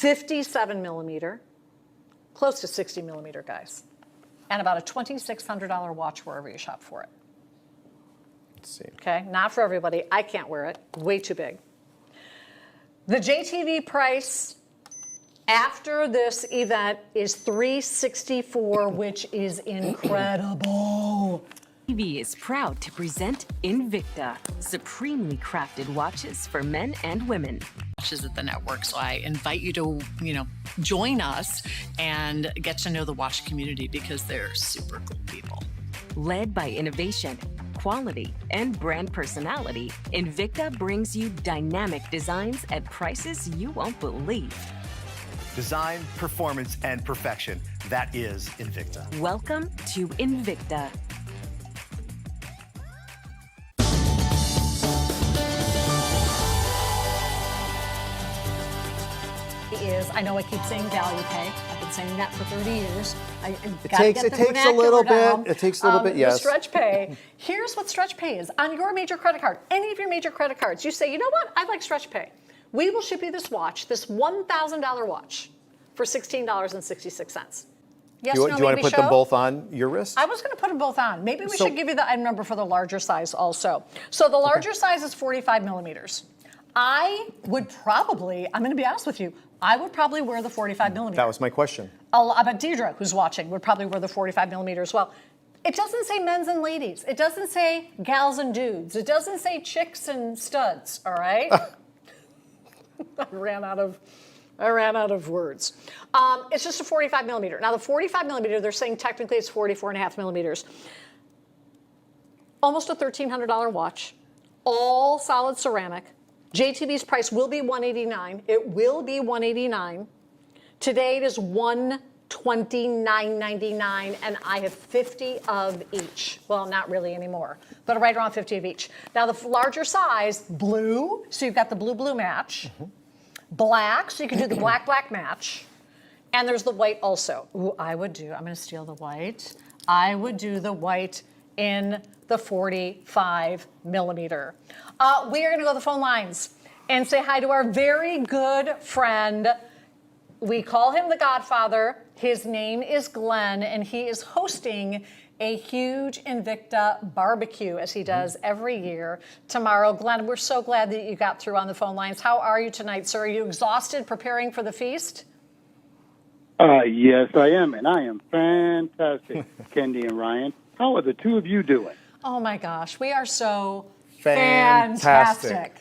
57 millimeter, close to 60 millimeter, guys, and about a $2,600 watch wherever you shop for it. Let's see. Okay, not for everybody. I can't wear it, way too big. The JTV price after this event is $364, which is incredible. JTV is proud to present Invicta, supremely crafted watches for men and women. Watches at the network, so I invite you to, join us and get to know the watch community because they're super cool people. Led by innovation, quality, and brand personality, Invicta brings you dynamic designs at prices you won't believe. Design, performance, and perfection. That is Invicta. Welcome to Invicta. I know I keep saying value pay. I've been saying that for 30 years. It takes a little bit. It takes a little bit, yes. The stretch pay. Here's what stretch pay is. On your major credit card, any of your major credit cards, you say, you know what? I like stretch pay. We will ship you this watch, this $1,000 watch, for $16.66. Yes, do you want to put them both on your wrist? I was going to put them both on. Maybe we should give you the item number for the larger size also. So the larger size is 45 millimeters. I would probably, I'm going to be honest with you, I would probably wear the 45 millimeter. That was my question. I bet Deidre, who's watching, would probably wear the 45 millimeter as well. It doesn't say men's and ladies. It doesn't say gals and dudes. It doesn't say chicks and studs, all right? I ran out of words. It's just a 45 millimeter. Now the 45 millimeter, they're saying technically it's 44.5 millimeters. Almost a $1,300 watch, all solid ceramic. JTV's price will be $189. It will be $189. Today it is $129.99, and I have 50 of each. Well, not really anymore, but right around 50 of each. Now the larger size, blue, so you've got the blue match. Black, so you can do the black match. And there's the white also. Ooh, I'm gonna steal the white. I would do the white in the 45 millimeter. We are gonna go to the phone lines and say hi to our very good friend. We call him the Godfather. His name is Glenn, and he is hosting a huge Invicta barbecue, as he does every year, tomorrow. Glenn, we're so glad that you got through on the phone lines. How are you tonight, sir? Are you exhausted preparing for the feast? Yes, I am, and I am fantastic, Kendy and Ryan. How are the two of you doing? Oh, my gosh. We are so fantastic.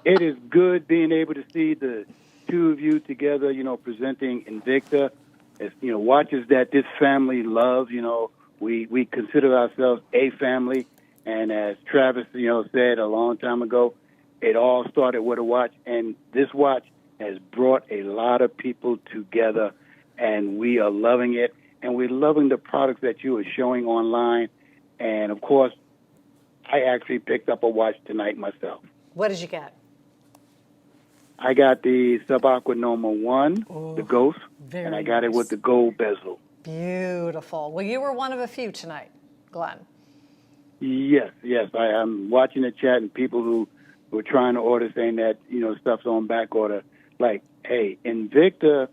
It is good being able to see the two of you together, presenting Invicta. It's, watches that this family loves. We consider ourselves a family. And as Travis, said a long time ago, it all started with a watch. And this watch has brought a lot of people together, and we are loving it. And we're loving the products that you are showing online. And, of course, I actually picked up a watch tonight myself. What did you get? I got the Sub-Aqua Norma 1, the Ghost, and I got it with the gold bezel. Beautiful. Well, you were one of a few tonight, Glenn. Yes. I'm watching the chat and people who were trying to order saying that, stuff's on back order. Like, hey, Invicta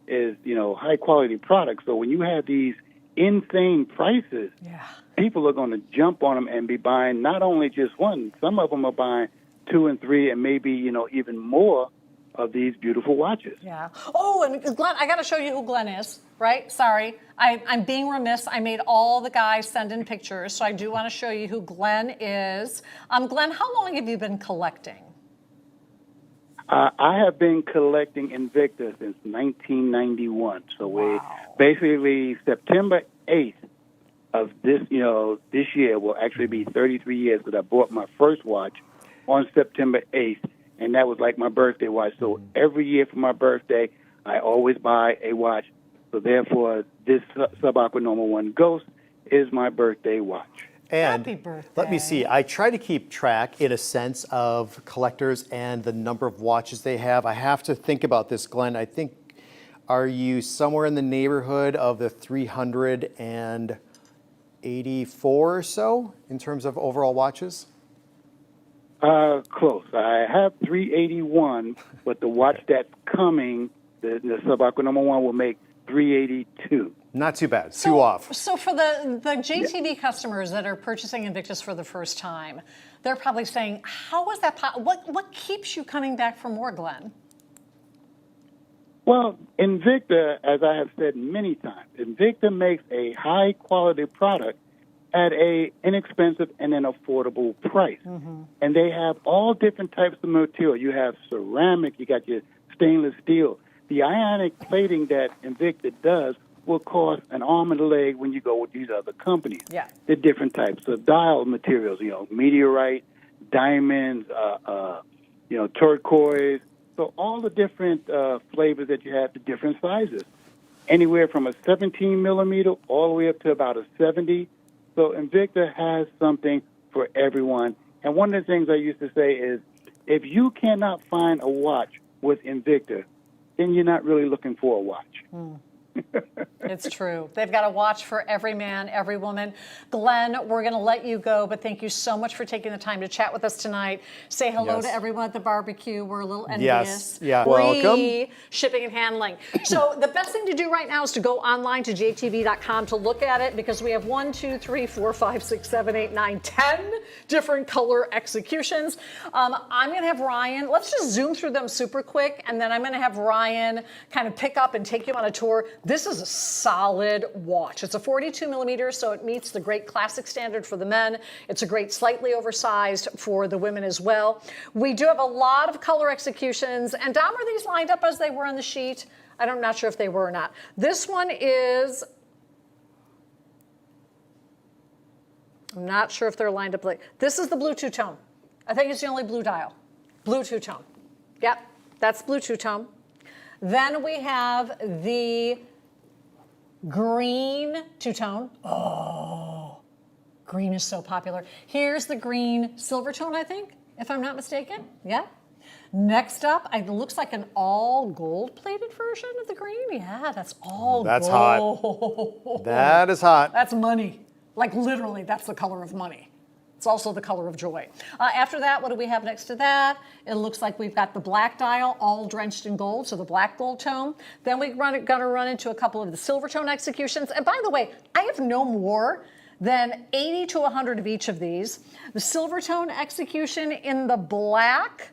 is, high-quality products. So when you have these insane prices, people are going to jump on them and be buying not only just one. Some of them are buying 2 and 3 and maybe, even more of these beautiful watches. Yeah. Oh, and Glenn, I got to show you who Glenn is, right? Sorry. I'm being remiss. I made all the guys send in pictures, so I do want to show you who Glenn is. Glenn, how long have you been collecting? I have been collecting Invicta since 1991. So we basically September 8th of this year will actually be 33 years because I bought my first watch on September 8th, and that was like my birthday watch. So every year for my birthday, I always buy a watch. So therefore, this Sub-Aqua Norma 1 Ghost is my birthday watch. And happy birthday. Let me see. I try to keep track, in a sense, of collectors and the number of watches they have. I have to think about this, Glenn. I think, are you somewhere in the neighborhood of the 384 or so in terms of overall watches? Close. I have 381, but the watch that's coming, the sub-aqua number 1, will make 382. Not too bad. Two off. So for the JTV customers that are purchasing Invictus for the first time, they're probably saying, how is that what keeps you coming back for more, Glenn? Well, Invicta, as I have said many times, Invicta makes a high-quality product at a inexpensive and an affordable price. And they have all different types of material. You have ceramic, you got your stainless steel. The ionic plating that Invicta does will cost an arm and a leg when you go with these other companies. Yeah. The different types of dial materials, meteorite, diamonds, turquoise. So all the different flavors that you have, the different sizes, anywhere from a 17 millimeter all the way up to about a 70. So Invicta has something for everyone. And one of the things I used to say is, if you cannot find a watch with Invicta, then you're not really looking for a watch. It's true. They've got a watch for every man, every woman. Glenn, we're going to let you go, but thank you so much for taking the time to chat with us tonight. Say hello to everyone at the barbecue. We're a little envious. Yes. Yeah. Free Welcome. shipping and handling. So the best thing to do right now is to go online to jtv.com to look at it, because we have 1, 2, 3, 4, 5, 6, 7, 8, 9, 10 different color executions. I'm going to have Ryan, let's just zoom through them super quick, and then I'm going to have Ryan kind of pick up and take you on a tour. This is a solid watch. It's a 42 millimeter, so it meets the great classic standard for the men. It's a great slightly oversized for the women as well. We do have a lot of color executions. And Dom, are these lined up as they were on the sheet? I'm not sure if they were or not. This one is, I'm not sure if they're lined up. This is the blue two-tone. I think it's the only blue dial. Blue two-tone. Yep, that's blue two-tone. Then we have the green two-tone. Oh, green is so popular. Here's the green silver tone, I think, if I'm not mistaken. Yeah. Next up, it looks like an all gold-plated version of the green. Yeah, that's all That's gold. hot. That is hot. That's money. Like literally, that's the color of money. It's also the color of joy. After that, what do we have next to that? It looks like we've got the black dial, all drenched in gold, so the black gold tone. Then we're going to run into a couple of the silver tone executions. And by the way, I have no more than 80 to 100 of each of these. The silver tone execution in the black.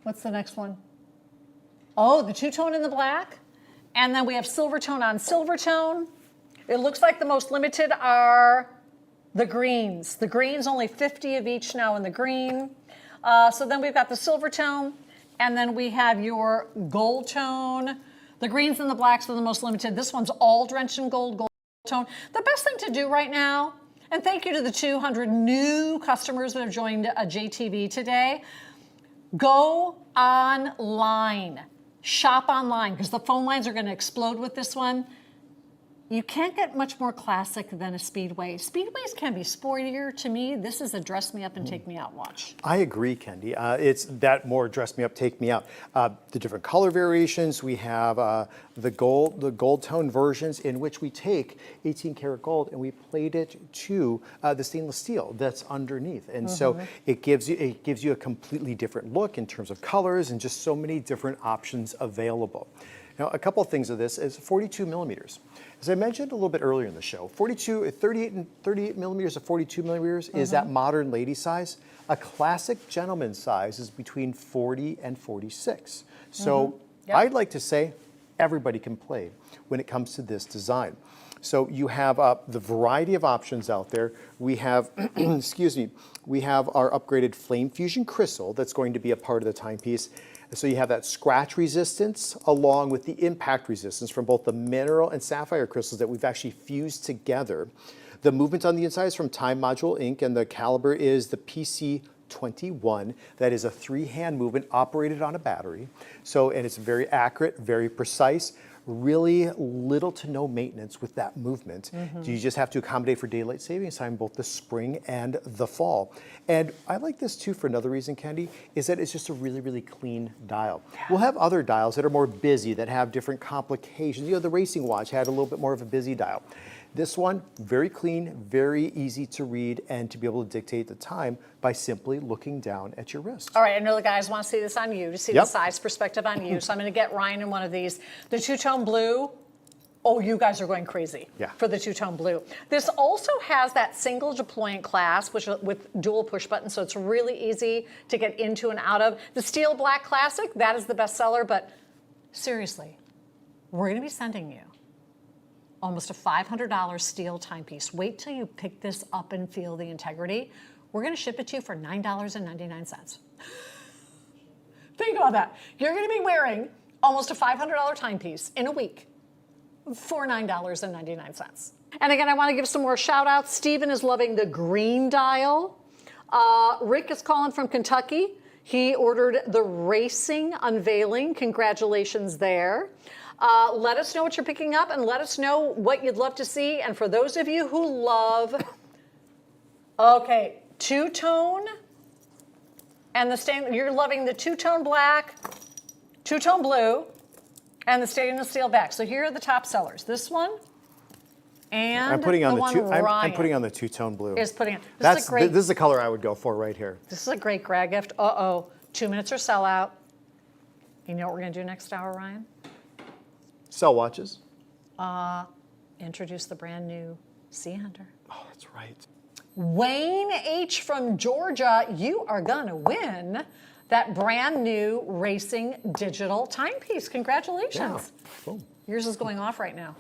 What's the next one? Oh, the two-tone in the black. And then we have silver tone on silver tone. It looks like the most limited are the greens. The greens, only 50 of each now in the green. So then we've got the silver tone, and then we have your gold tone. The greens and the blacks are the most limited. This one's all drenched in gold tone. The best thing to do right now, and thank you to the 200 new customers that have joined JTV today, go online, shop online, because the phone lines are going to explode with this one. You can't get much more classic than a Speedway. Speedways can be sportier. To me, this is a dress me up and take me out watch. I agree, Kendy. It's that more dress me up, take me out. The different color variations, we have the gold tone versions in which we take 18 karat gold and we plate it to the stainless steel that's underneath. And so it gives you a completely different look in terms of colors and just so many different options available. Now, a couple of things of this is 42 millimeters. As I mentioned a little bit earlier in the show, 38 millimeters to 42 millimeters is that modern lady size. A classic gentleman size is between 40 and 46. So I'd like to say everybody can play when it comes to this design. So you have the variety of options out there. We have, excuse me, we have our upgraded Flame Fusion crystal that's going to be a part of the timepiece. So you have that scratch resistance along with the impact resistance from both the mineral and sapphire crystals that we've actually fused together. The movement on the inside is from Time Module Inc. and the caliber is the PC21. That is a 3-hand movement operated on a battery. So, and it's very accurate, very precise. Really little to no maintenance with that movement. You just have to accommodate for daylight savings time, both the spring and the fall. And I like this too for another reason, Kendy, is that it's just a really, really clean dial. We'll have other dials that are more busy, that have different complications. You know, the racing watch had a little bit more of a busy dial. This one, very clean, very easy to read, and to be able to dictate the time by simply looking down at your wrist. All right, I know the guys want to see this on you, to see the size perspective on you. So I'm going to get Ryan in one of these. The two-tone blue, oh, you guys are going crazy for the two-tone blue. This also has that single deployant clasp, which with dual push buttons, so it's really easy to get into and out of. The Steel Black Classic, that is the bestseller, but seriously, we're going to be sending you almost a $500 steel timepiece. Wait till you pick this up and feel the integrity. We're going to ship it to you for $9.99. Think about that. You're going to be wearing almost a $500 timepiece in a week for $9.99. And again, I want to give some more shout outs. Steven is loving the green dial. Rick is calling from Kentucky. He ordered the racing unveiling. Congratulations there. Let us know what you're picking up and let us know what you'd love to see. And for those of you who love, okay, two-tone and the you're loving the two-tone black, two-tone blue, and the stainless steel back. So here are the top sellers. This one and I'm putting on the one Ryan I'm putting on the two-tone blue. is putting it. This is the color I would go for right here. This is a great grad gift. 2 minutes or sell out. You know what we're going to do next hour, Ryan? Sell watches. Introduce the brand new Sea Hunter. Oh, that's right. Wayne H. from Georgia, you are going to win that brand new racing digital timepiece. Congratulations. Yeah. Boom. Yours is going off right now.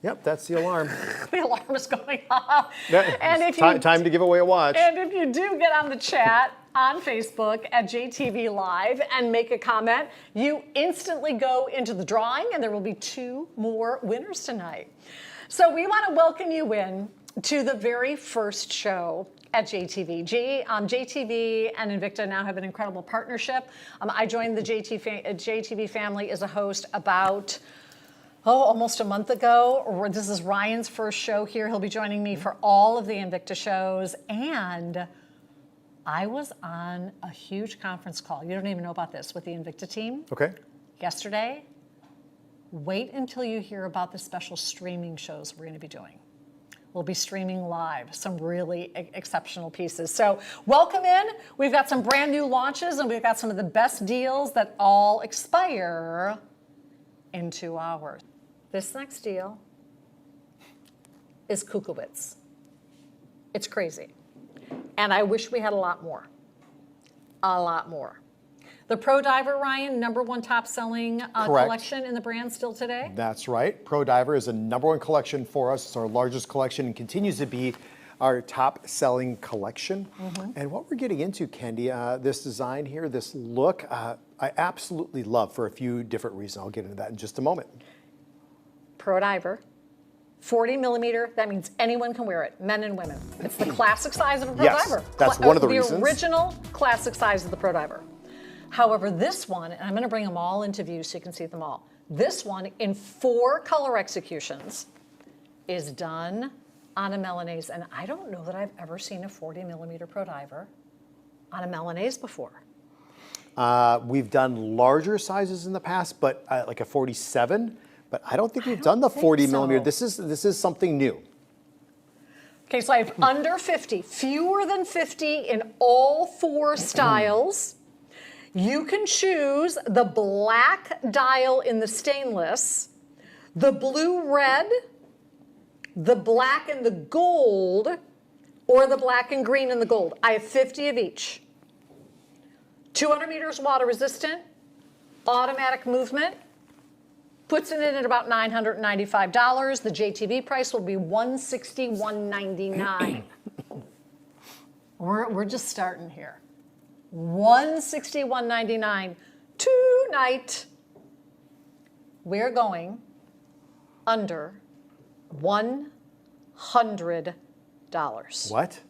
Yep, that's the alarm. The alarm is going off. And if time to give away a watch. And if you do get on the chat on Facebook at JTV Live and make a comment, you instantly go into the drawing, and there will be 2 more winners tonight. So we want to welcome you in to the very first show at JTV. JTV and Invicta now have an incredible partnership. I joined the JTV family as a host about almost a month ago. This is Ryan's first show here. He'll be joining me for all of the Invicta shows. And I was on a huge conference call. You don't even know about this, with the Invicta team. Okay. Yesterday. Wait until you hear about the special streaming shows we're going to be doing. We'll be streaming live some really exceptional pieces. So welcome in. We've got some brand new launches, and we've got some of the best deals that all expire in 2 hours. This next deal is Kukowitz. It's crazy. And I wish we had a lot more. A lot more. The Pro Diver, Ryan, #1 top-selling collection in the brand still today? That's right. Pro Diver is a #1 collection for us. It's our largest collection and continues to be our top-selling collection. And what we're getting into, Kendy, this design here, this look, I absolutely love for a few different reasons. I'll get into that in just a moment. Pro Diver, 40 millimeter, that means anyone can wear it, men and women. It's the classic size of a Pro Diver. That's one of the reasons. The original classic size of the Pro Diver. However, this one, and I'm going to bring them all into view so you can see them all. This one, in 4 color executions, is done on a Milanese. And I don't know that I've ever seen a 40 millimeter Pro Diver on a Milanese before. We've done larger sizes in the past, but like a 47. But I don't think we've done the 40 millimeter. This is something new. Okay, so I have under 50, fewer than 50 in all 4 styles. You can choose the black dial in the stainless, the blue-red, the black and the gold, or the black and green and the gold. I have 50 of each. 200 meters water resistant, automatic movement, puts it in at about $995. The JTV price will be $161.99. We're just starting here. $161.99 tonight. We're going under $100. What?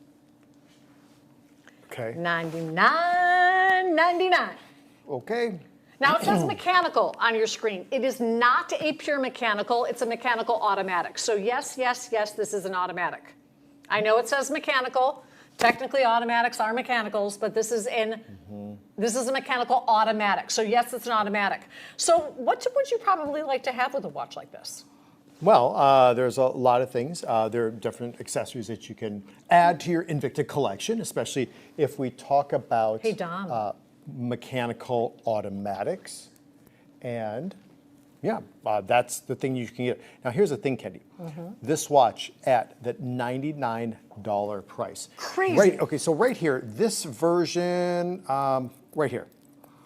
Okay. $99.99. Okay. Now it says mechanical on your screen. It is not a pure mechanical, it's a mechanical automatic. So yes, yes, yes, this is an automatic. I know it says mechanical. Technically automatics are mechanicals, but this is this is a mechanical automatic. So yes, it's an automatic. So what would you probably like to have with a watch like this? Well, there's a lot of things. There are different accessories that you can add to your Invicta collection, especially if we talk about Hey, Dom. Mechanical automatics. And yeah, that's the thing you can get. Now, here's the thing, Kendy. This watch at that $99 price. Crazy. Right, okay, so right here, this version, right here.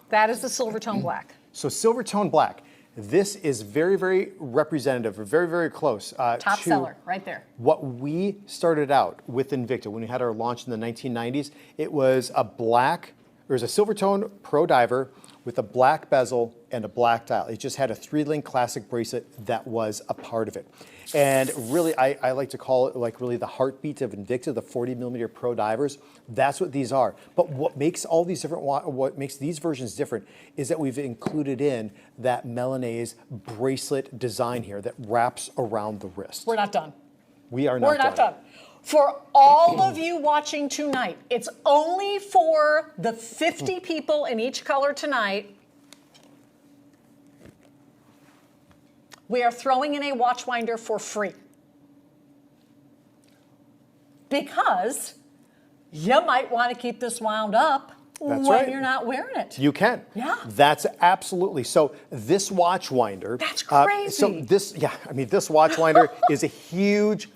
That is the silver tone black. So silver tone black. This is very, very representative, very, very close Top to seller, right there. what we started out with Invicta when we had our launch in the 1990s. It was a black, there was a silver tone Pro Diver with a black bezel and a black dial. It just had a 3-link classic bracelet that was a part of it. And really, I like to call it like really the heartbeat of Invicta, the 40mm Pro Divers. That's what these are. But what makes all these different, what makes these versions different is that we've included in that Milanese bracelet design here that wraps around the wrist. We're not done. We are not We're not done. For all of you watching tonight, it's only for the 50 people in each color tonight. We are throwing in a watch winder for free. Because you might want to keep this wound up when you're not wearing it. You can. Yeah. That's absolutely. So this watch winder. That's crazy. So this, this watch winder is a huge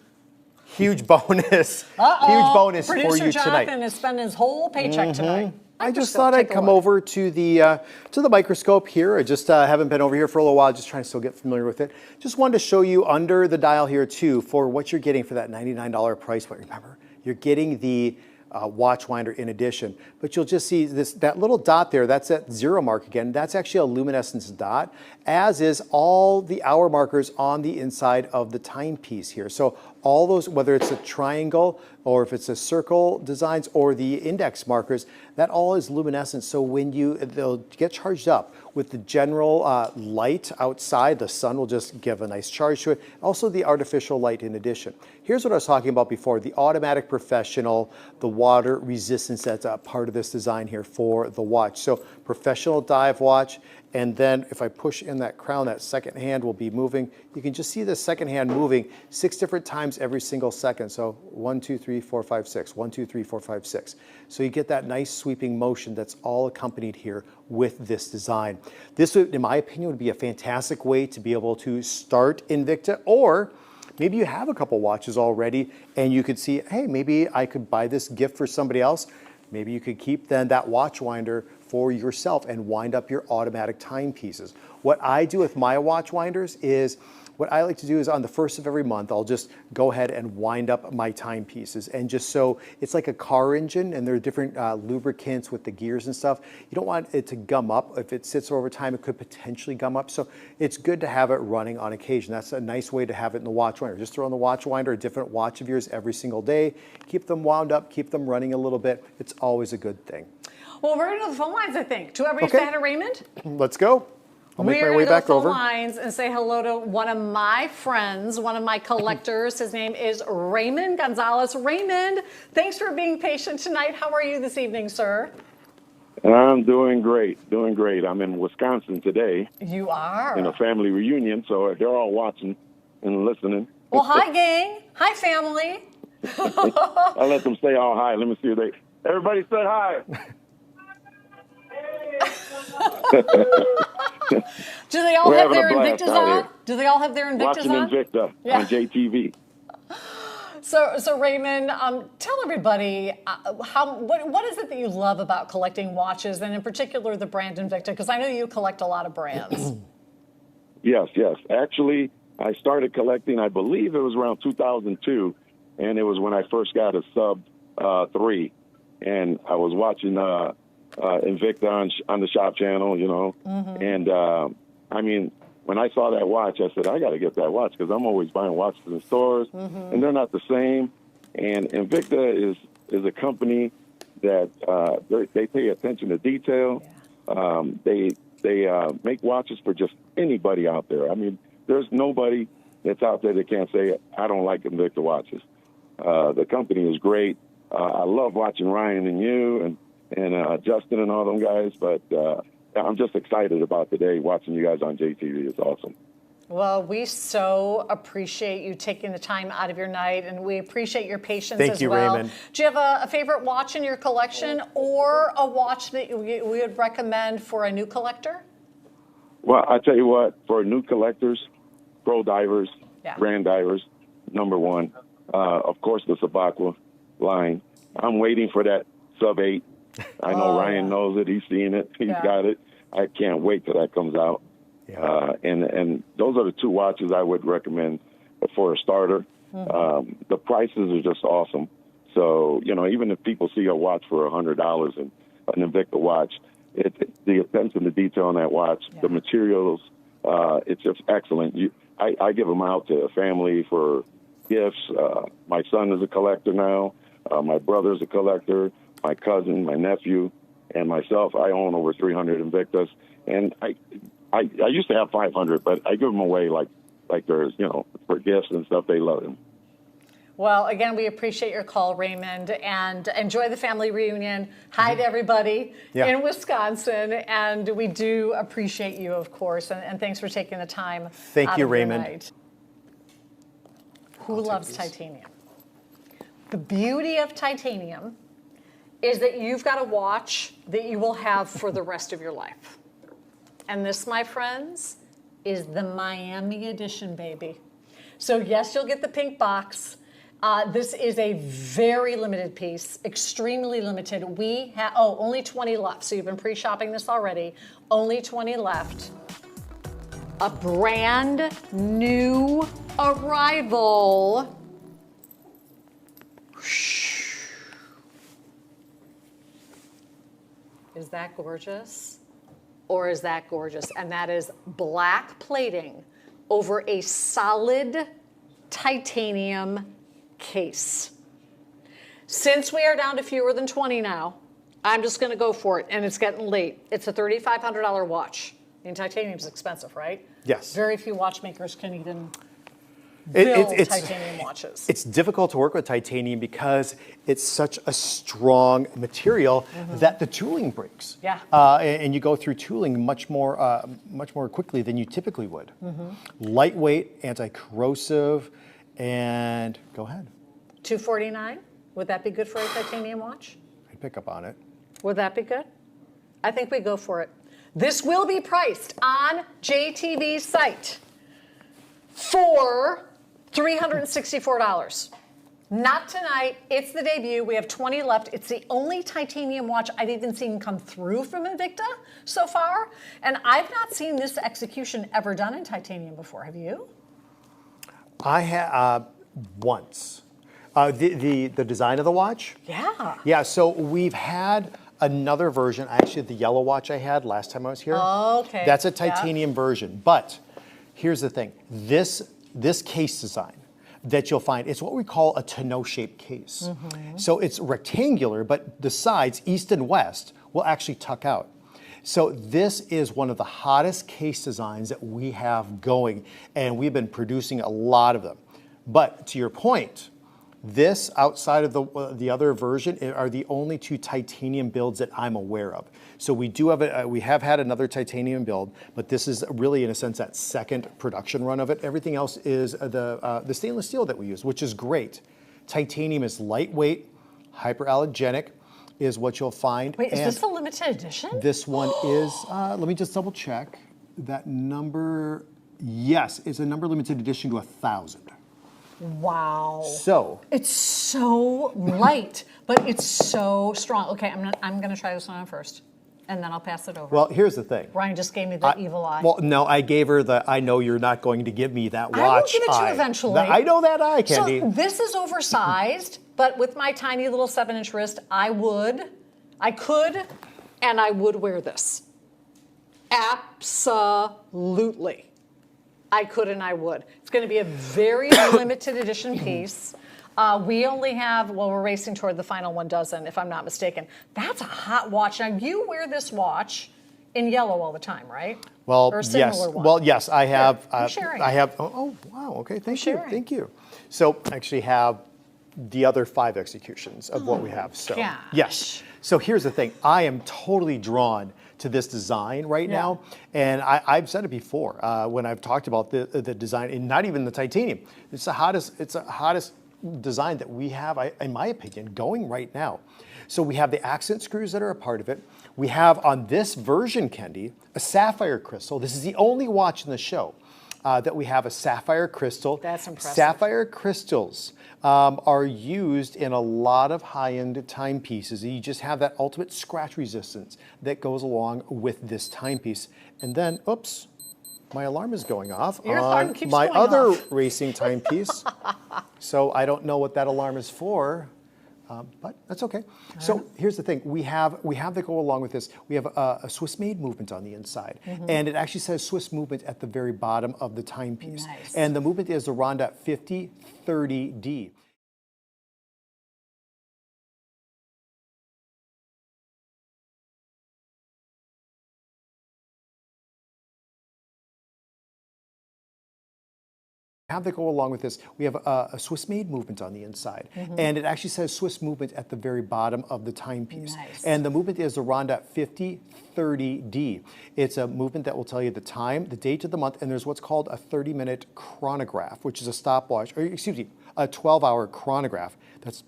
bonus. Huge bonus for Producer you Jonathan tonight. is spending his whole paycheck tonight. I just thought I'd come over to the microscope here. I just haven't been over here for a little while, just trying to still get familiar with it. Just wanted to show you under the dial here too for what you're getting for that $99 price point. Remember, you're getting the watch winder in addition, but you'll just see that little dot there. That's that 0 mark again. That's actually a luminescence dot, as is all the hour markers on the inside of the timepiece here. So all those, whether it's a triangle or if it's a circle designs or the index markers, that all is luminescent. So when they'll get charged up with the general light outside, the sun will just give a nice charge to it. Also the artificial light in addition. Here's what I was talking about before, the automatic professional, the water resistance that's a part of this design here for the watch. So professional dive watch. And then if I push in that crown, that second hand will be moving. You can just see the second hand moving 6 different times every single second. So 1, 2, 3, 4, 5, 6. 1, 2, 3, 4, 5, 6. So you get that nice sweeping motion that's all accompanied here with this design. This, in my opinion, would be a fantastic way to be able to start Invicta, or maybe you have a couple watches already and you could see, hey, maybe I could buy this gift for somebody else. Maybe you could keep then that watch winder for yourself and wind up your automatic timepieces. What I do with my watch winders is, what I like to do is on the first of every month, I'll just go ahead and wind up my timepieces. And just so, it's like a car engine and there are different lubricants with the gears and stuff. You don't want it to gum up. If it sits over time, it could potentially gum up. So it's good to have it running on occasion. That's a nice way to have it in the watch winder. Just throw in the watch winder, a different watch of yours every single day. Keep them wound up, keep them running a little bit. It's always a good thing. Well, we're going to the phone lines, I think. Do everybody say hi to Raymond? Let's go. I'll make my way We're back going to over. the phone lines and say hello to one of my friends, one of my collectors. His name is Raymond Gonzalez. Raymond, thanks for being patient tonight. How are you this evening, sir? I'm doing great, doing great. I'm in Wisconsin today. You are. In a family reunion, so they're all watching and listening. Well, hi, gang. Hi, family. I'll let them say all hi. Let me see if they... Everybody say hi. Do they all We're have having their a blast Invictas out on? here. Do they all have their Invictas Watching on? Invicta Yeah. on JTV. So Raymond, tell everybody what is it that you love about collecting watches, and in particular the brand Invicta? Because I know you collect a lot of brands. Yes. Actually, I started collecting, I believe it was around 2002, and it was when I first got a Sub 3. And I was watching Invicta on the Shop Channel, you know. Mm-hmm. And, I mean, when I saw that watch, I said, I got to get that watch because I'm always buying watches in stores, and they're not the same. And Invicta is a company that they pay attention to detail. Yeah. They make watches for just anybody out there. I mean, there's nobody that's out there that can't say, I don't like Invicta watches. The company is great. I love watching Ryan and you and Justin and all them guys, but I'm just excited about today watching you guys on JTV. It's awesome. Well, we so appreciate you taking the time out of your night, and we appreciate your patience Thank as you, well. Raymond. Do you have a favorite watch in your collection, or a watch that we would recommend for a new collector? Well, I tell you what, for new collectors, pro divers, Yeah. grand divers, number one. Of course, the Sabaqua line. I'm waiting for that sub 8. I know Ryan knows it. He's seen it. He's got it. I can't wait till that comes out. Yeah. And those are the two watches I would recommend for a starter. The prices are just awesome. So, you know, even if people see a watch for $100 and an Invicta watch, the attention to detail on that watch, the materials, it's just excellent. I give them out to family for gifts. My son is a collector now. My brother's a collector. My cousin, my nephew, and myself. I own over 300 Invictas, and I used to have 500, but I give them away like there's, you know, for gifts and stuff. They love them. Well, again, we appreciate your call, Raymond, and enjoy the family reunion. Hi to everybody in Wisconsin, and we do appreciate you, of course, and thanks for taking the time. Thank out you, of your Raymond. night. Who loves titanium? The beauty of titanium is that you've got a watch that you will have for the rest of your life. And this, my friends, is the Miami edition, baby. So yes, you'll get the pink box. This is a very limited piece, extremely limited. We have, only 20 left. So you've been pre-shopping this already. Only 20 left. A brand new arrival. Is that gorgeous? Or is that gorgeous? And that is black plating over a solid titanium case. Since we are down to fewer than 20 now, I'm just going to go for it, and it's getting late. It's a $3,500 watch. I mean, titanium's expensive, right? Yes. Very few watchmakers can even build titanium watches. It's difficult to work with titanium because it's such a strong material that the tooling breaks. Yeah. And you go through tooling much more quickly than you typically would. Lightweight, anti-corrosive, and go ahead. $249. Would that be good for a titanium watch? I'd pick up on it. Would that be good? I think we go for it. This will be priced on JTV's site for $364. Not tonight. It's the debut. We have 20 left. It's the only titanium watch I've even seen come through from Invicta so far. And I've not seen this execution ever done in titanium before. Have you? I have once. The design of the watch? Yeah. Yeah, so we've had another version, actually the yellow watch I had last time I was here. Okay. That's a titanium version. But here's the thing. This case design that you'll find, it's what we call a tonneau-shaped case. So it's rectangular, but the sides, east and west, will actually tuck out. So this is one of the hottest case designs that we have going, and we've been producing a lot of them. But to your point, this, outside of the other version, are the only two titanium builds that I'm aware of. So we do have we have had another titanium build, but this is really, in a sense, that second production run of it. Everything else is the stainless steel that we use, which is great. Titanium is lightweight, hyperallergenic, is what you'll find. Wait, is this a limited edition? This one is. Let me just double check that number. Yes, it's a number limited edition to 1,000. Wow. So it's so light, but it's so strong. Okay, I'm gonna try this one on first, and then I'll pass it over. Well, here's the thing. Ryan just gave me the evil eye. Well, no, I gave her the, I know you're not going to give me that watch I will give it to you eye. eventually. I know that eye, Kendy. So this is oversized, but with my tiny little 7-inch wrist, I could, and I would wear this. Absolutely. I could and I would. It's going to be a very limited edition piece. We only have, well, we're racing toward the final 1 dozen, if I'm not mistaken. That's a hot watch. Now, you wear this watch in yellow all the time, right? Well, or a similar yes. one. Well, yes, I have. I'm sharing. I have. Oh, wow. Okay, thank you. sharing. Thank you. So, I actually have the other 5 executions of what we have. So, gosh. yes. So here's the thing. I am totally drawn to this design right Yeah. now. And I've said it before when I've talked about the design, and not even the titanium. It's the hottest design that we have, in my opinion, going right now. So we have the accent screws that are a part of it. We have on this version, Kendy, a sapphire crystal. This is the only watch in the show that we have a sapphire crystal. That's impressive. Sapphire crystals are used in a lot of high-end timepieces. You just have that ultimate scratch resistance that goes along with this timepiece. And then, oops, my alarm is going off Your alarm on keeps my going other off. racing timepiece. So I don't know what that alarm is for. But that's okay. So here's the thing: we have that go along with this. We have a Swiss made movement on the inside, and it actually says Swiss movement at the very bottom of the timepiece. Nice. And the movement is the Ronda 5030D. Have that go along with this. We have a Swiss made movement on the inside, and it actually says Swiss movement at the very bottom of the timepiece. Nice. And the movement is the Ronda 5030D. It's a movement that will tell you the time, the date of the month, and there's what's called a 30-minute chronograph, which is a stopwatch, or excuse me, a 12-hour chronograph. That's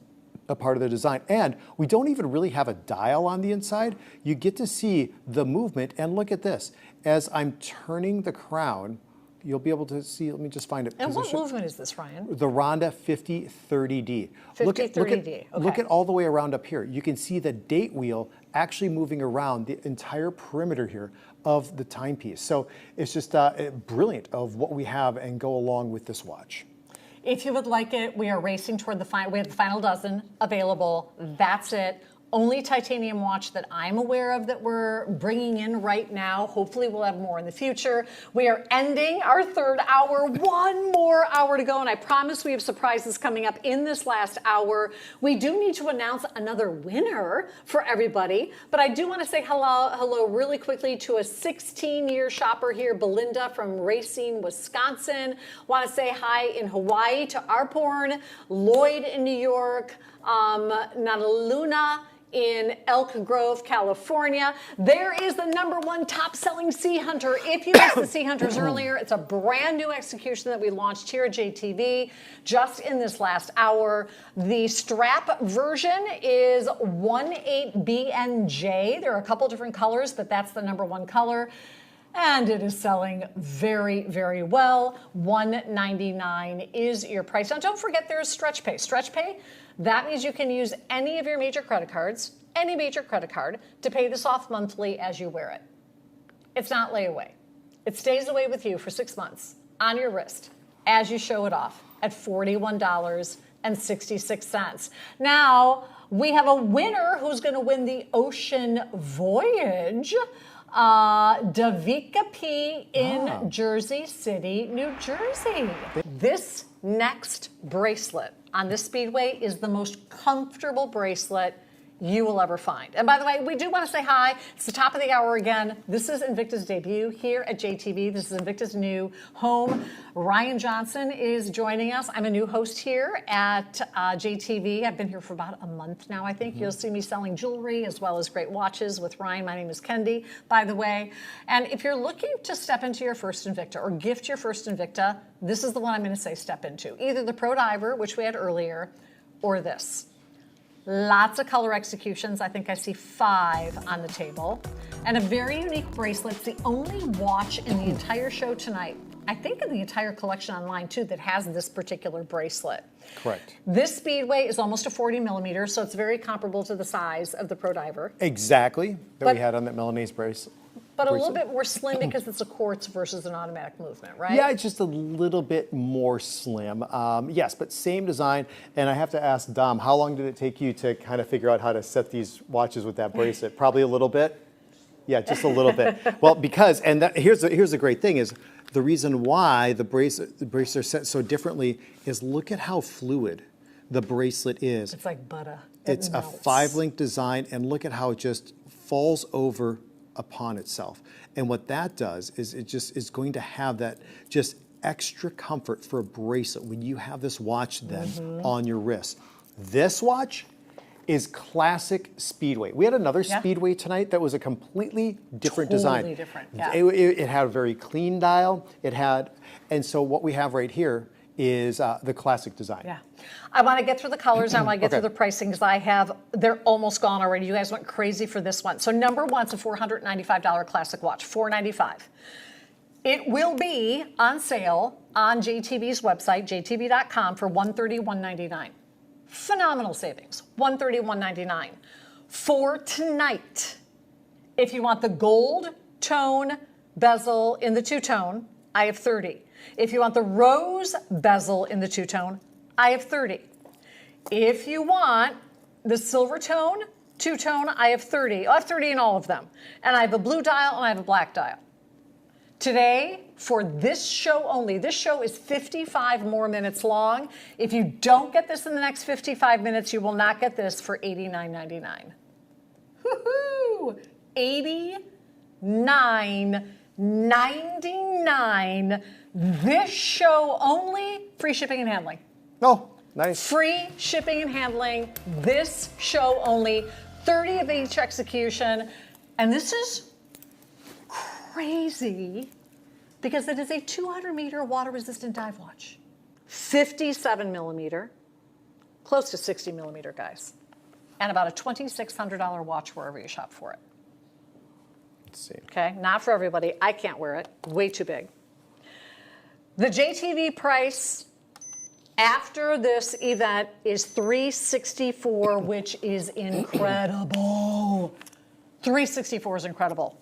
a part of the design. And we don't even really have a dial on the inside. You get to see the movement, and look at this. As I'm turning the crown, you'll be able to see, let me just find it. And what movement is this, Ryan? The Ronda 5030D. 5030D, Look okay. at all the way around up here. You can see the date wheel actually moving around the entire perimeter here of the timepiece. So it's just brilliant of what we have and go along with this watch. If you would like it, we are racing toward the final. We have the final dozen available. That's it. Only titanium watch that I'm aware of that we're bringing in right now. Hopefully we'll have more in the future. We are ending our third hour. One more hour to go, and I promise we have surprises coming up in this last hour. We do need to announce another winner for everybody, but I do want to say hello really quickly to a 16-year shopper here, Belinda from Racine, Wisconsin. Want to say hi in Hawaii to Arporn, Lloyd in New York, Nataluna in Elk Grove, California. There is the #1 top-selling Sea Hunter. If you missed the Sea Hunters earlier, it's a brand new execution that we launched here at JTV just in this last hour. The strap version is 18BNJ. There are a couple different colors, but that's the #1 color. And it is selling very, very well. $199 is your price. Now, don't forget there is Stretch Pay. Stretch Pay, that means you can use any of your major credit cards, any major credit card, to pay this off monthly as you wear it. It's not layaway. It stays away with you for 6 months on your wrist as you show it off at $41.66. Now, we have a winner who's going to win the Ocean Voyage. Davika P. in Jersey City, New Jersey. This next bracelet on this speedway is the most comfortable bracelet you will ever find. And by the way, we do want to say hi. It's the top of the hour again. This is Invicta's debut here at JTV. This is Invicta's new home. Ryan Johnson is joining us. I'm a new host here at JTV. I've been here for about a month now, I think. You'll see me selling jewelry as well as great watches with Ryan. My name is Kendy, by the way. And if you're looking to step into your first Invicta or gift your first Invicta, this is the one I'm going to say step into. Either the Pro Diver, which we had earlier, or this. Lots of color executions. I think I see 5 on the table. And a very unique bracelet. It's the only watch in the entire show tonight, I think in the entire collection online too, that has this particular bracelet. Correct. This speedway is almost a 40 millimeter, so it's very comparable to the size of the Pro Diver. Exactly, that But- we had on that Milanese bracelet. But a little bit more slim because it's a quartz versus an automatic movement, right? Yeah, it's just a little bit more slim. Yes, but same design. And I have to ask Dom, how long did it take you to kind of figure out how to set these watches with that bracelet? Probably a little bit? Yeah, just a little bit. Well, because, and here's the great thing is, the reason why the bracelets are set so differently is look at how fluid the bracelet is. It's like butter. It's a 5-link design, and look at how it just falls over upon itself. And what that does is it just is going to have that just extra comfort for a bracelet when you have this watch then on your wrist. This watch is classic Speedway. We had another Yeah. Speedway tonight that was a completely different design. Totally different, yeah. It had a very clean dial. And so what we have right here is the classic design. Yeah. I want to get through the colors. I want to get Okay. through the pricing because they're almost gone already. You guys went crazy for this one. So number one's a $495 classic watch, $495. It will be on sale on JTV's website, jtv.com, for $131.99. Phenomenal savings, $131.99. For tonight, if you want the gold tone bezel in the two-tone, I have 30. If you want the rose bezel in the two-tone, I have 30. If you want the silver tone, two-tone, I have 30. I have 30 in all of them. And I have a blue dial and I have a black dial. Today, for this show only, this show is 55 more minutes long. If you don't get this in the next 55 minutes, you will not get this for $89.99. Woohoo! $89.99. This show only, free shipping and handling. Oh, nice. Free shipping and handling, this show only, 30 of each execution. And this is crazy because it is a 200-meter water-resistant dive watch. 57 millimeter, close to 60 millimeter, guys. And about a $2,600 watch wherever you shop for it. Let's see. Okay, not for everybody. I can't wear it, way too big. The JTV price after this event is $364, which is incredible. $364 is incredible.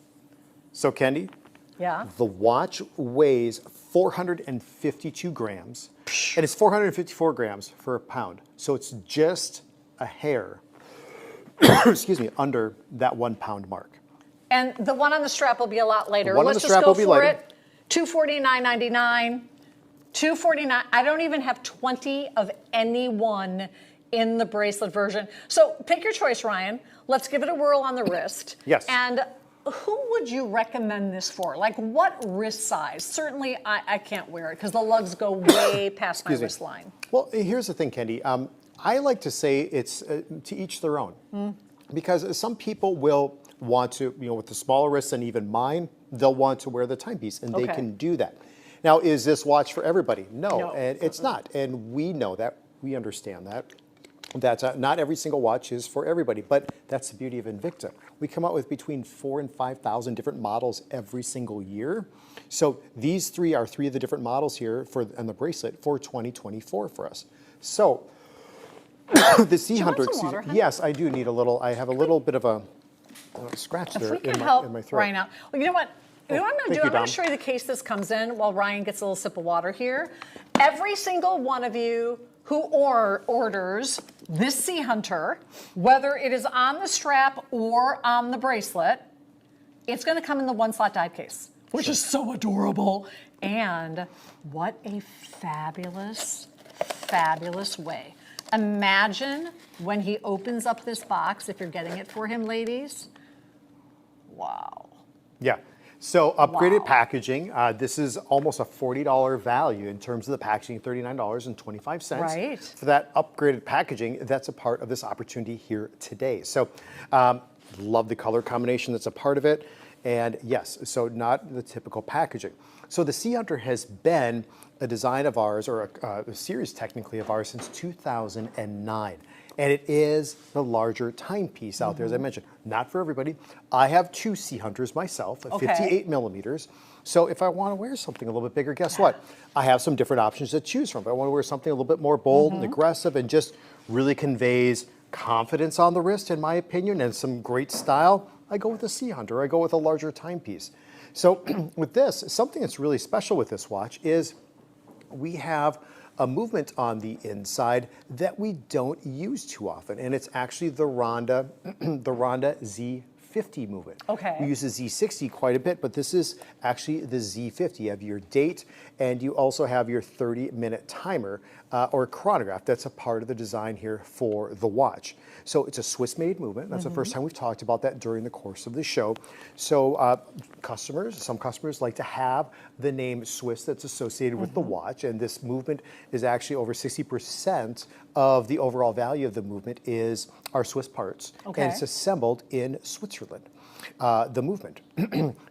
So Kendy, Yeah. the watch weighs 452 grams, and it's 454 grams for a pound. So it's just a hair, excuse me, under that 1 pound mark. And the one on the strap will be a lot later. The one on Let's the just strap go will be for later. it. $249.99. $249. I don't even have 20 of any one in the bracelet version. So pick your choice, Ryan. Let's give it a whirl on the wrist. Yes. And who would you recommend this for? Like what wrist size? Certainly I can't wear it because the lugs go way past my Excuse me. wrist line. Well, here's the thing, Kendy. I like to say it's to each their own. Because some people will want to, with the smaller wrists and even mine, they'll want to wear the timepiece, and they Okay. can do that. Now, is this watch for everybody? No, No. and it's not. And we know that. We understand that. That not every single watch is for everybody, but that's the beauty of Invicta. We come out with between 4,000 and 5,000 different models every single year. So these three are three of the different models here on the bracelet for 2024 for us. So the Sea you want Hunter, some excuse water, me. honey? Yes, I do need a little. I have a little bit of a scratch If there we can in help my throat. Ryan out. Well, you know what? You know what I'm going to thank do? you, I'm going Dom. to show you the case this comes in while Ryan gets a little sip of water here. Every single one of you who orders this Sea Hunter, whether it is on the strap or on the bracelet, it's going to come in the one-slot dive case, which is so adorable. And what a fabulous, fabulous way. Imagine when he opens up this box, if you're getting it for him, ladies. Wow. Yeah. So upgraded Wow. packaging. This is almost a $40 value in terms of the packaging, $39.25. Right. For that upgraded packaging, that's a part of this opportunity here today. So love the color combination that's a part of it. And yes, so not the typical packaging. So the Sea Hunter has been a design of ours, or a series technically of ours, since 2009. And it is the larger timepiece out there, as I mentioned. Not for everybody. I have two Sea Hunters myself, at Okay. 58 millimeters. So if I want to wear something a little bit bigger, guess what? I have some different options to choose from. If I want to wear something a little bit more bold and aggressive and just really conveys confidence on the wrist, in my opinion, and some great style, I go with a Sea Hunter. I go with a larger timepiece. So with this, something that's really special with this watch is we have a movement on the inside that we don't use too often, and it's actually the Ronda, the Ronda Z50 movement. Okay. We use the Z60 quite a bit, but this is actually the Z50. You have your date, and you also have your 30-minute timer or chronograph. That's a part of the design here for the watch. So it's a Swiss-made movement. That's the first time we've talked about that during the course of the show. So some customers like to have the name Swiss that's associated with the watch, and this movement is actually over 60% of the overall value of the movement is are Swiss parts, Okay. and it's assembled in Switzerland. The movement.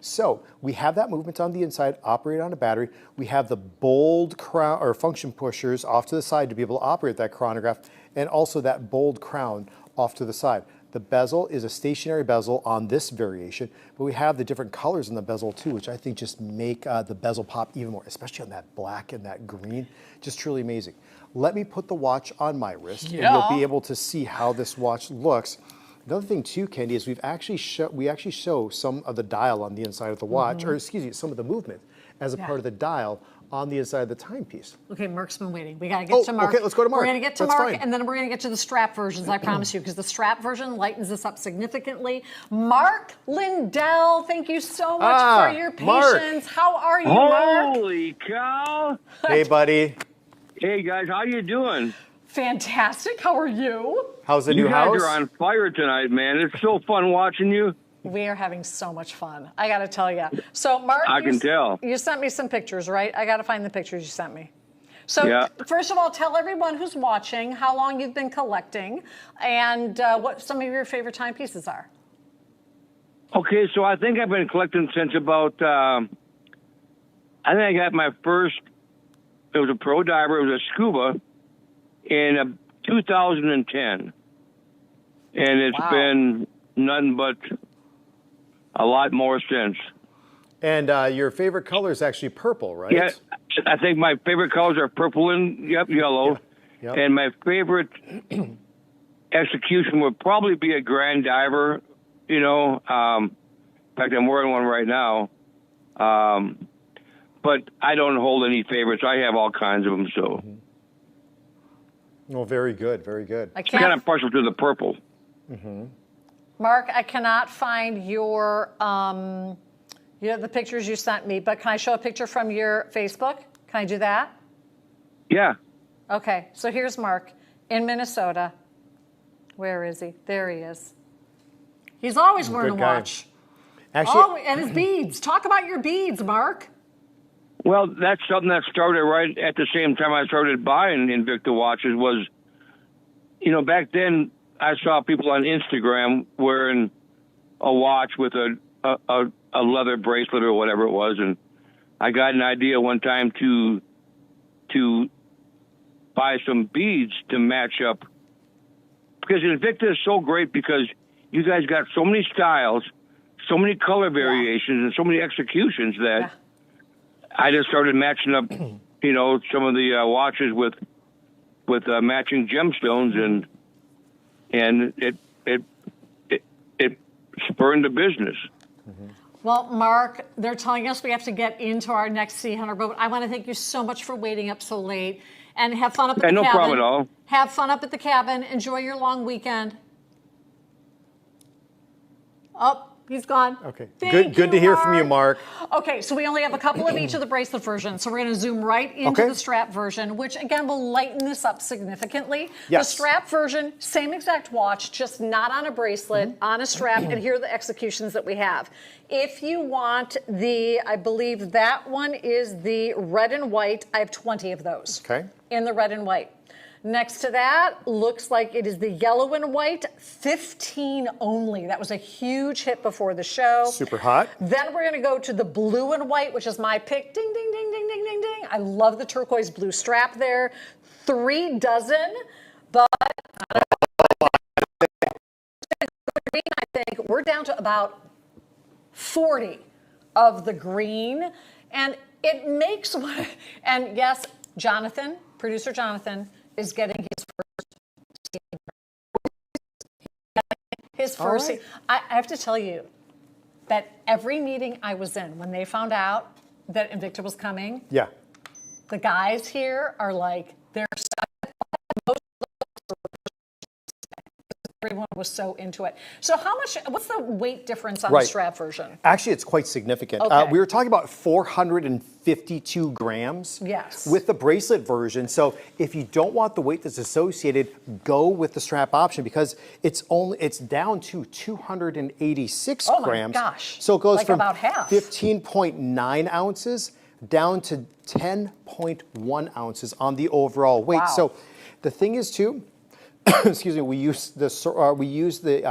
So we have that movement on the inside, operate on a battery. We have the bold crown or function pushers off to the side to be able to operate that chronograph, and also that bold crown off to the side. The bezel is a stationary bezel on this variation, but we have the different colors in the bezel too, which I think just make the bezel pop even more, especially on that black and that green. Just truly amazing. Let me put the watch on my wrist, and you'll be able to see how this watch looks. Another thing too, Kendy, is we actually show some of the dial on the inside of the watch, or excuse me, some of the movement as a part of the dial on the inside of the timepiece. Okay, Mark's been waiting. We gotta get to Mark. Okay, let's go to Mark. We're gonna get to That's Mark, fine. and then we're gonna get to the strap versions, I promise you, because the strap version lightens this up significantly. Mark Lindell, thank you so much for your Mark. patience. How are you, Mark? Holy cow! Hey, buddy. Hey guys, how you doing? Fantastic. How are you? How's the You new guys house? are on fire tonight, man. It's so fun watching you. We are having so much fun. I got to tell you. So, Mark, I can tell. You sent me some pictures, right? I got to find the pictures you sent me. So, Yeah. first of all, tell everyone who's watching how long you've been collecting and what some of your favorite timepieces are. Okay, so I think I've been collecting since about. I think I got my first. It was a pro diver. It was a scuba in 2010, and it's been nothing but a lot more since. And your favorite color is actually purple, right? Yeah, I think my favorite colors are purple and yellow. Yep. And my favorite execution would probably be a grand diver. You know, in fact, I'm wearing one right now. But I don't hold any favorites. I have all kinds of them. So Oh, very good, very good. I I'm kind can't, of partial to the purple. Mark, I cannot find your, the pictures you sent me, but can I show a picture from your Facebook? Can I do that? Yeah. Okay, so here's Mark in Minnesota. Where is he? There he is. He's always wearing a Good guy. watch. Actually, Oh, and his beads. Talk about your beads, Mark. Well, that's something that started right at the same time I started buying Invicta watches. Was, you know, back then I saw people on Instagram wearing a watch with a leather bracelet or whatever it was, and I got an idea one time to buy some beads to match up, because Invicta is so great because you guys got so many styles, so many color variations, and so many executions that I just started matching up, you know, some of the watches with matching gemstones, and it spurred the business. Well, Mark, they're telling us we have to get into our next Sea Hunter, but I want to thank you so much for waiting up so late, and have fun up at the cabin. No problem at all. Have fun up at the cabin. Enjoy your long weekend. Oh, he's gone. okay. Thank Good to hear from you, Mark. Okay, so we only have a couple of each of the bracelet versions. So we're going to zoom right into the strap version, which again will lighten this up significantly. Yes. The strap version, same exact watch, just not on a bracelet, on a strap, and here are the executions that we have. If you want I believe that one is the red and white. I have 20 of those. Okay. In the red and white. Next to that, looks like it is the yellow and white, 15 only. That was a huge hit before the show. Super hot. Then we're gonna go to the blue and white, which is my pick. Ding, ding, ding, ding, ding, ding, ding. I love the turquoise blue strap there. 3 dozen, but green, I think we're down to about 40 of the green. And it makes, and yes, Jonathan, producer Jonathan, is getting his first. right. I have to tell you that every meeting I was in, when they found out that Invicta was coming, Yeah. the guys here are like, they're everyone was so into it. So what's the weight difference on the Right. strap version? Actually, it's quite significant. Okay. We were talking about 452 grams Yes. with the bracelet version. So if you don't want the weight that's associated, go with the strap option, because it's down to 286 Oh my grams. gosh. So it goes Like from about half. 15.9 ounces down to 10.1 ounces on the overall weight. Wow. So the thing is too, excuse me, we use the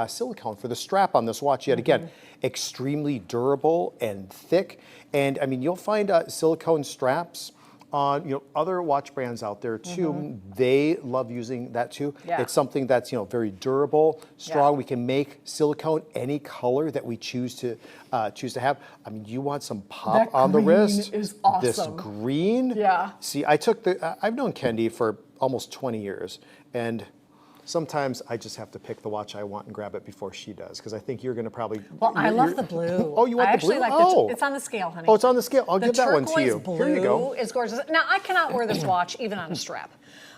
silicone for the strap on this watch. Yet again, extremely durable and thick. And I mean, you'll find silicone straps on other watch brands out there too. They love using that too. Yeah. It's something that's very durable, strong. Yeah. We can make silicone any color that we choose to have. I mean, you want some pop That on the green wrist? is This awesome. green. Yeah. See, I've known Kendy for almost 20 years, and sometimes I just have to pick the watch I want and grab it before she does, because I think you're going to probably. Well, I love the blue. Oh, you want I the blue? actually like Oh. it's on the scale, honey. Oh, it's on the scale. I'll The give that one to turquoise you. blue Here you go. is gorgeous. Now, I cannot wear this watch even on a strap,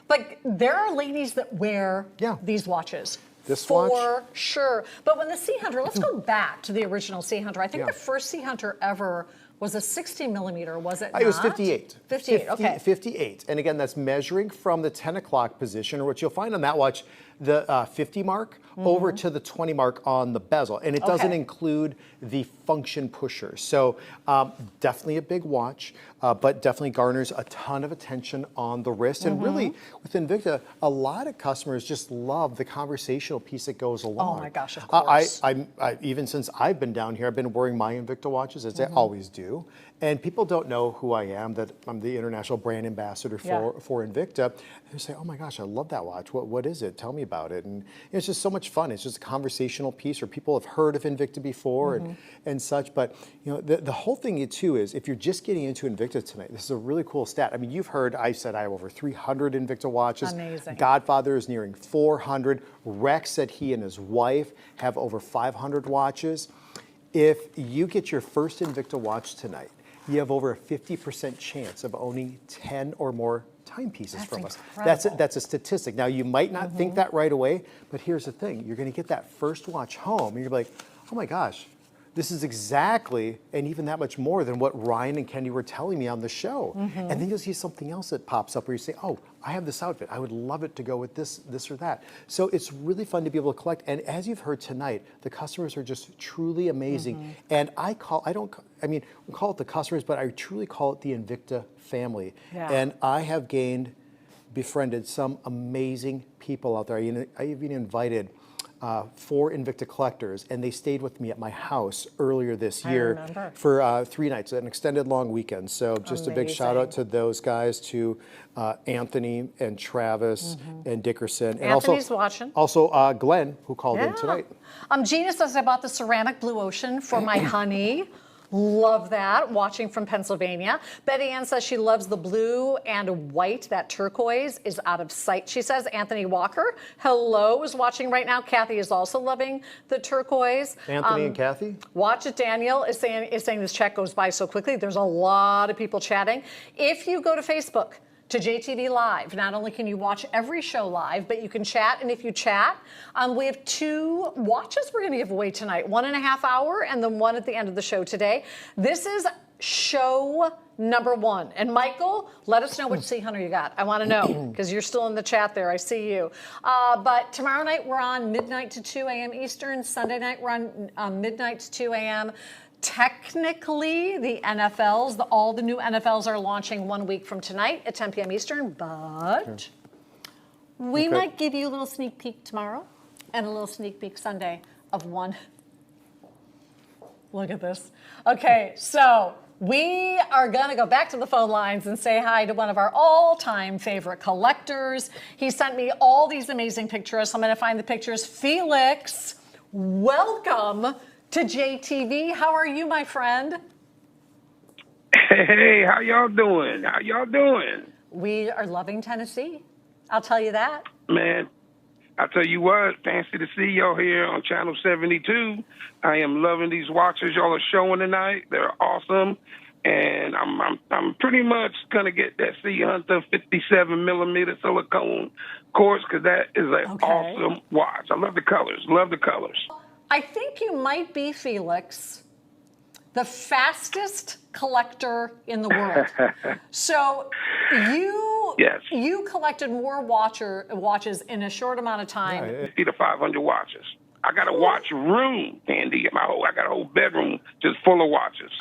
but there are ladies that wear these watches. This for watch? sure. But when the Sea Hunter, let's go back to the original Sea Hunter. I think the first Sea Hunter ever was a 60 millimeter, was it not? It was 58. 58, okay. 58. And again, that's measuring from the 10 o'clock position, or what you'll find on that watch, the 50 mark over to the 20 mark on the bezel. And it doesn't include the function pusher. So definitely a big watch, but definitely garners a ton of attention on the wrist. And really, with Invicta, a lot of customers just love the conversational piece that goes along. Oh my gosh, of course. I even since I've been down here, I've been wearing my Invicta watches, as I always do. And people don't know who I am, that I'm the international brand ambassador for Invicta. They say, oh my gosh, I love that watch. What is it? Tell me about it. And it's just so much fun. It's just a conversational piece where people have heard of Invicta before and such. But the whole thing too is, if you're just getting into Invicta tonight, this is a really cool stat. I mean, you've heard, I said I have over 300 Invicta watches. Amazing. Godfather is nearing 400. Rex said he and his wife have over 500 watches. If you get your first Invicta watch tonight, you have over a 50% chance of owning 10 or more timepieces from us. That's a statistic. Now, you might not think that right away, but here's the thing. You're going to get that first watch home, and you're like, oh my gosh, this is exactly, and even that much more than what Ryan and Kendy were telling me on the show. And then you'll see something else that pops up where you say, oh, I have this outfit. I would love it to go with this or that. So it's really fun to be able to collect. And as you've heard tonight, the customers are just truly amazing. And we call it the customers, but I truly call it the Invicta family. Yeah. And I have befriended some amazing people out there. I even invited 4 Invicta collectors, and they stayed with me at my house earlier this year for 3 nights, an extended long weekend. So just a big shout out to those guys, to Anthony and Travis and Dickerson. And Anthony's watching. Also Glenn, who called in tonight. Gina says, I bought the ceramic blue ocean for my honey. Love that, watching from Pennsylvania. Betty Ann says she loves the blue and white. That turquoise is out of sight, she says. Anthony Walker, hello, is watching right now. Kathy is also loving the turquoise. Anthony and Kathy? Watch It Daniel is saying this chat goes by so quickly. There's a lot of people chatting. If you go to Facebook, to JTV Live. Not only can you watch every show live, but you can chat. And if you chat, we have 2 watches we're going to give away tonight. 1.5 hour and then one at the end of the show today. This is show number 1. And Michael, let us know which Sea Hunter you got. I want to know, because you're still in the chat there. I see you. But tomorrow night we're on midnight to 2 a.m. Eastern. Sunday night we're on midnight to 2 a.m. Technically, the NFLs, all the new NFLs are launching 1 week from tonight at 10 p.m. Eastern, but we might give you a little sneak peek tomorrow and a little sneak peek Sunday of one. Look at this. Okay, so we are going to go back to the phone lines and say hi to one of our all-time favorite collectors. He sent me all these amazing pictures. So I'm going to find the pictures. Felix, welcome to JTV. How are you, my friend? Hey, how y'all doing? How y'all doing? We are loving Tennessee. I'll tell you that. Man, I tell you what, fancy to see y'all here on Channel 72. I am loving these watches y'all are showing tonight. They're awesome. And I'm pretty much going to get that Sea Hunter 57 millimeter silicone quartz, because that is an awesome watch. I love the colors. Love the colors. I think you might be, Felix, the fastest collector in the world. So you collected more watches in a short amount of time. 50 to 500 watches. I got a watch room, Candy. I got a whole bedroom just full of watches.